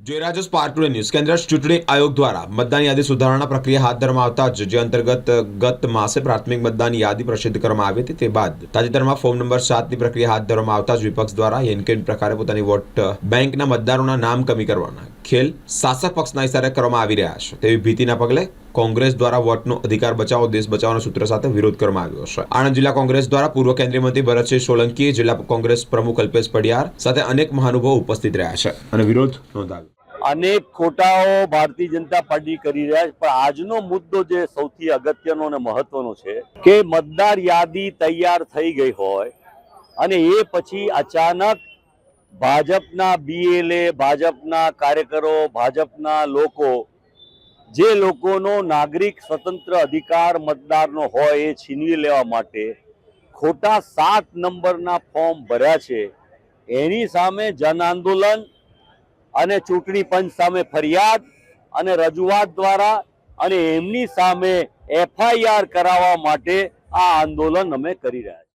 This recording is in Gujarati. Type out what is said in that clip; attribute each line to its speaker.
Speaker 1: જોઈ પાર્ટ 2 ન્યૂઝ કેન્દ્ર ચૂંટણી આયોગ દ્વારા મતદાન યાદી સુધારણા પ્રક્રિયા હાથ ધરવામાં આવતા જ જે અંતર્ગત ગત માસે પ્રાથમિક મતદાન યાદી પ્રસિદ્ધ કરવામાં આવી હતી તે બાદ તાજેતરમાં ફોર્મ નંબર 7ની પ્રક્રિયા હાથ ધરવામાં આવતા જ વિપક્ષ દ્વારા હેનકેન પ્રકારે પોતાની વોટ બેંકના મતદારોના નામ કમી કરવાના ખેલ શાસક પક્ષના ઇશારે કરવામાં આવી રહ્યા છે તેવી ભીતિના પગલે કોંગ્રેસ દ્વારા વોટનો અધિકાર બચાવો દેશ બચાવોના સૂત્ર સાથે વિરોધ કરવામાં આવ્યો છે। આણંદ જિલ્લા કોંગ્રેસ દ્વારા પૂર્વ કેન્દ્રીય મંત્રી ભરતસિંહ સોલંકી, જિલ્લા કોંગ્રેસ પ્રમુખ અલ્પેશ પડિયાર સાથે અનેક મહાનુભાવો ઉપસ્થિત રહ્યા છે અને વિરોધ નોંધાવ્યો।
Speaker 2: અનેક ખોટાઓ ભારતીય જનતા પાર્ટી કરી રહ્યા છે, પણ આજનો મુદ્દો જે સૌથી અગત્યનો અને મહત્વનો છે કે મતદાર યાદી તૈયાર થઈ ગઈ હોય અને એ પછી અચાનક ભાજપના બીએલએ, ભાજપના કાર્યકરો, ભાજપના લોકો જે લોકોનો નાગરિક સ્વતંત્ર અધિકાર મતદારનો હોય એ છીનવી લેવા માટે ખોટા 7 નંબરના ફોર્મ ભર્યા છે, એની સામે જન આંદોલન અને ચૂંટણી પંચ સામે ફરિયાદ અને રજૂઆત દ્વારા અને એમની સામે એફઆઈઆર કરાવવા માટે આ આંદોલન અમે કરી રહ્યા છીએ।